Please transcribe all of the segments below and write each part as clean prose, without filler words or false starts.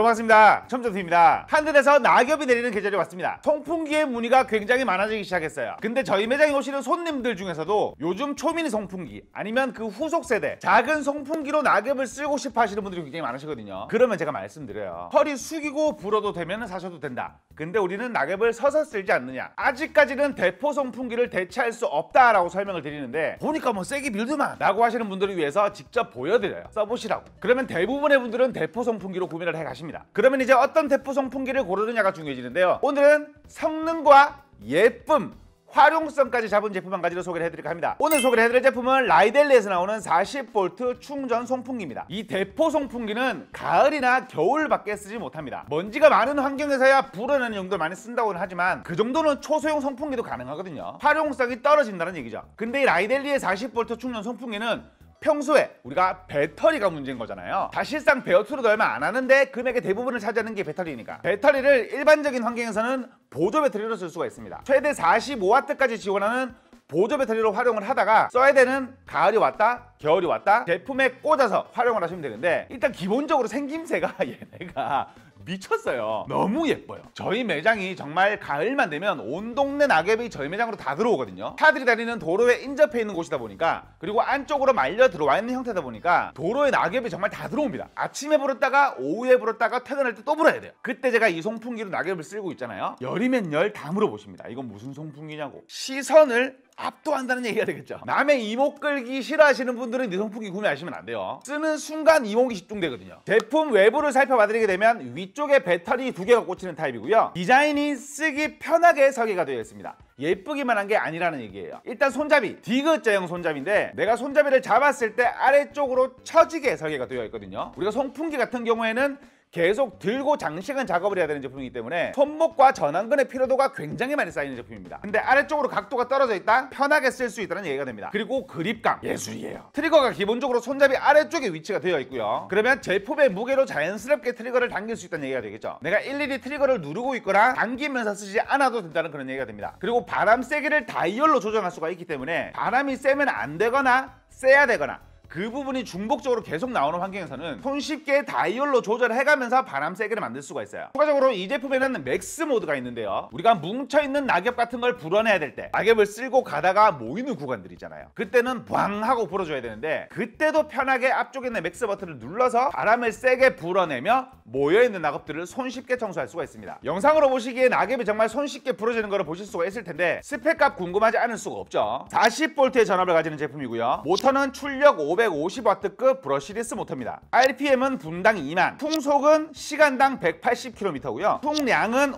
여러분 반갑습니다. 첨점TV입니다. 한눈에서 낙엽이 내리는 계절이 왔습니다. 송풍기의 문의가 굉장히 많아지기 시작했어요. 근데 저희 매장에 오시는 손님들 중에서도 요즘 초미니 송풍기 아니면 그 후속 세대 작은 송풍기로 낙엽을 쓸고 싶어 하시는 분들이 굉장히 많으시거든요. 그러면 제가 말씀드려요. 허리 숙이고 불어도 되면 사셔도 된다. 근데 우리는 낙엽을 서서 쓸지 않느냐. 아직까지는 대포 송풍기를 대체할 수 없다라고 설명을 드리는데 보니까 뭐 세게 밀더만 라고 하시는 분들을 위해서 직접 보여드려요. 써보시라고. 그러면 대부분의 분들은 대포 송풍기로 구매를 해가십니다. 그러면 이제 어떤 대포 송풍기를 고르느냐가 중요해지는데요. 오늘은 성능과 예쁨, 활용성까지 잡은 제품 한 가지로 소개를 해드릴까 합니다. 오늘 소개를 해드릴 제품은 라이델리에서 나오는 40V 충전 송풍기입니다. 이 대포 송풍기는 가을이나 겨울밖에 쓰지 못합니다. 먼지가 많은 환경에서야 불어내는 용도를 많이 쓴다고는 하지만 그 정도는 초소형 송풍기도 가능하거든요. 활용성이 떨어진다는 얘기죠. 근데 이 라이델리의 40V 충전 송풍기는 평소에 우리가 배터리가 문제인 거잖아요. 사실상 배터리도 얼마 안 하는데 금액의 대부분을 차지하는 게 배터리니까 배터리를 일반적인 환경에서는 보조 배터리로 쓸 수가 있습니다. 최대 45W까지 지원하는 보조 배터리로 활용을 하다가 써야 되는 가을이 왔다 겨울이 왔다 제품에 꽂아서 활용을 하시면 되는데, 일단 기본적으로 생김새가 얘네가 미쳤어요. 너무 예뻐요. 저희 매장이 정말 가을만 되면 온 동네 낙엽이 저희 매장으로 다 들어오거든요. 차들이 다니는 도로에 인접해 있는 곳이다 보니까, 그리고 안쪽으로 말려 들어와 있는 형태다 보니까 도로에 낙엽이 정말 다 들어옵니다. 아침에 불었다가 오후에 불었다가 퇴근할 때 또 불어야 돼요. 그때 제가 이 송풍기로 낙엽을 쓸고 있잖아요. 열이면 열 다 물어보십니다. 이건 무슨 송풍기냐고. 시선을 압도한다는 얘기가 되겠죠. 남의 이목 끌기 싫어하시는 분들은 이 송풍기 구매하시면 안 돼요. 쓰는 순간 이목이 집중되거든요. 제품 외부를 살펴봐드리게 되면 위쪽에 배터리 2개가 꽂히는 타입이고요. 디자인이 쓰기 편하게 설계가 되어 있습니다. 예쁘기만 한 게 아니라는 얘기예요. 일단 손잡이, 디귿자형 손잡이인데 내가 손잡이를 잡았을 때 아래쪽으로 처지게 설계가 되어 있거든요. 우리가 송풍기 같은 경우에는 계속 들고 장시간 작업을 해야 되는 제품이기 때문에 손목과 전완근의 피로도가 굉장히 많이 쌓이는 제품입니다. 근데 아래쪽으로 각도가 떨어져 있다 편하게 쓸 수 있다는 얘기가 됩니다. 그리고 그립감 예술이에요. 트리거가 기본적으로 손잡이 아래쪽에 위치가 되어 있고요. 그러면 제품의 무게로 자연스럽게 트리거를 당길 수 있다는 얘기가 되겠죠. 내가 일일이 트리거를 누르고 있거나 당기면서 쓰지 않아도 된다는 그런 얘기가 됩니다. 그리고 바람 세기를 다이얼로 조정할 수가 있기 때문에 바람이 세면 안 되거나 세야 되거나 그 부분이 중복적으로 계속 나오는 환경에서는 손쉽게 다이얼로 조절해가면서 바람 세기를 만들 수가 있어요. 추가적으로 이 제품에는 맥스 모드가 있는데요. 우리가 뭉쳐있는 낙엽 같은 걸 불어내야 될 때 낙엽을 쓸고 가다가 모이는 구간들 있잖아요. 그때는 꽝 하고 불어줘야 되는데 그때도 편하게 앞쪽에 있는 맥스 버튼을 눌러서 바람을 세게 불어내며 모여있는 낙엽들을 손쉽게 청소할 수가 있습니다. 영상으로 보시기에 낙엽이 정말 손쉽게 불어지는 걸 보실 수가 있을 텐데 스펙값 궁금하지 않을 수가 없죠. 40V의 전압을 가지는 제품이고요. 모터는 출력 550W급 브러시리스 모터입니다. RPM은 분당 2만, 풍속은 시간당 180km고요. 풍량은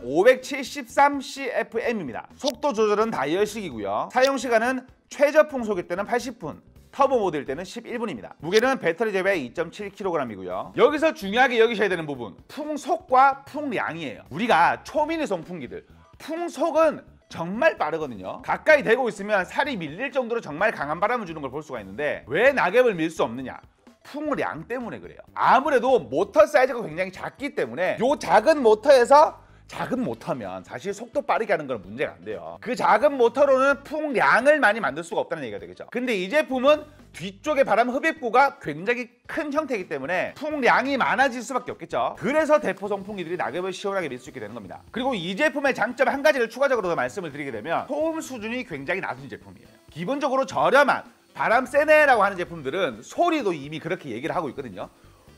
573CFM입니다. 속도 조절은 다이얼식이고요. 사용시간은 최저 풍속일 때는 80분, 터보 모드일 때는 11분입니다. 무게는 배터리 제외 2.7kg이고요. 여기서 중요하게 여기셔야 되는 부분, 풍속과 풍량이에요. 우리가 초미니 송풍기들 풍속은 정말 빠르거든요. 가까이 대고 있으면 살이 밀릴 정도로 정말 강한 바람을 주는 걸 볼 수가 있는데 왜 낙엽을 밀 수 없느냐? 풍량 때문에 그래요. 아무래도 모터 사이즈가 굉장히 작기 때문에 요 작은 모터에서 작은 모터면 사실 속도 빠르게 하는 건 문제가 안 돼요. 그 작은 모터로는 풍량을 많이 만들 수가 없다는 얘기가 되겠죠. 근데 이 제품은 뒤쪽에 바람 흡입구가 굉장히 큰 형태이기 때문에 풍량이 많아질 수밖에 없겠죠. 그래서 대포 송풍기들이 낙엽을 시원하게 밀 수 있게 되는 겁니다. 그리고 이 제품의 장점 한 가지를 추가적으로 더 말씀을 드리게 되면 소음 수준이 굉장히 낮은 제품이에요. 기본적으로 저렴한 바람 세네라고 하는 제품들은 소리도 이미 그렇게 얘기를 하고 있거든요.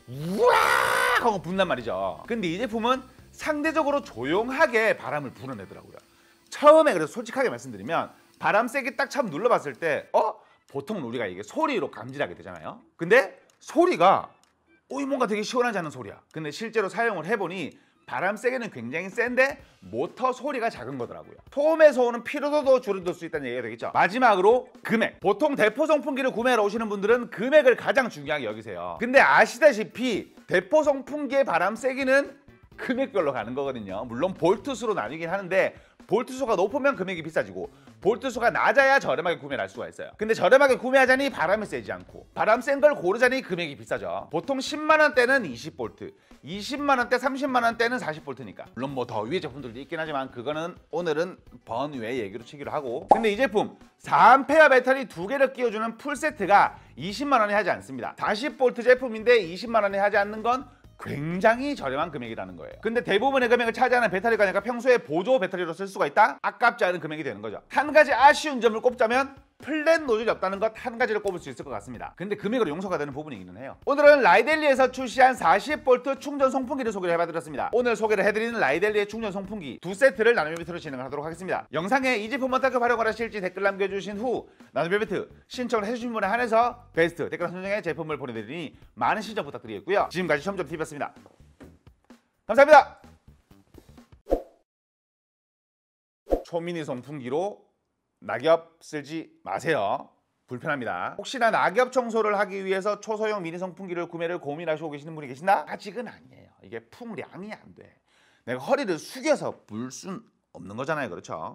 우와 하고 분단 말이죠. 근데 이 제품은 상대적으로 조용하게 바람을 불어내더라고요. 처음에 그래서 솔직하게 말씀드리면 바람 세게 딱 처음 눌러봤을 때 보통 우리가 이게 소리로 감지하게 되잖아요. 근데 소리가 뭔가 되게 시원하지 않은 소리야. 근데 실제로 사용을 해보니 바람 세게는 굉장히 센데 모터 소리가 작은 거더라고요. 소음에서 오는 피로도도 줄어들 수 있다는 얘기가 되겠죠. 마지막으로 금액. 보통 대포 송풍기를 구매하러 오시는 분들은 금액을 가장 중요하게 여기세요. 근데 아시다시피 대포 송풍기의 바람 세기는 금액별로 가는 거거든요. 물론 볼트수로 나뉘긴 하는데 볼트수가 높으면 금액이 비싸지고 볼트수가 낮아야 저렴하게 구매를 할 수가 있어요. 근데 저렴하게 구매하자니 바람이 세지 않고 바람 센 걸 고르자니 금액이 비싸죠. 보통 10만원대는 20V, 20만원대, 30만원대는 40V니까 물론 뭐 더 위의 제품들도 있긴 하지만 그거는 오늘은 번외 얘기로 치기로 하고, 근데 이 제품 4A 배터리 2개를 끼워주는 풀세트가 20만원에 하지 않습니다. 40V 제품인데 20만원에 하지 않는 건 굉장히 저렴한 금액이라는 거예요. 근데 대부분의 금액을 차지하는 배터리가 아니라 평소에 보조 배터리로 쓸 수가 있다? 아깝지 않은 금액이 되는 거죠. 한 가지 아쉬운 점을 꼽자면 플랫 노즐이 없다는 것 한 가지를 꼽을 수 있을 것 같습니다. 근데 금액으로 용서가 되는 부분이기는 해요. 오늘은 라이델리에서 출시한 40V 충전 송풍기를 소개를 해봐드렸습니다. 오늘 소개를 해드리는 라이델리의 충전 송풍기 두 세트를 나눔 이벤트로 진행을 하도록 하겠습니다. 영상에 이 제품 어떻게 활용을 하실지 댓글 남겨주신 후 나눔 이벤트 신청을 해주신 분에 한해서 베스트 댓글 선정에 제품을 보내드리니 많은 신청 부탁드리겠고요. 지금까지 시험점TV였습니다. 감사합니다. 초미니 송풍기로 낙엽 쓸지 마세요. 불편합니다. 혹시나 낙엽 청소를 하기 위해서 초소형 미니 송풍기를 구매를 고민하시고 계시는 분이 계신다? 아직은 아니에요. 이게 풍량이 안 돼. 내가 허리를 숙여서 불 순 없는 거잖아요. 그렇죠?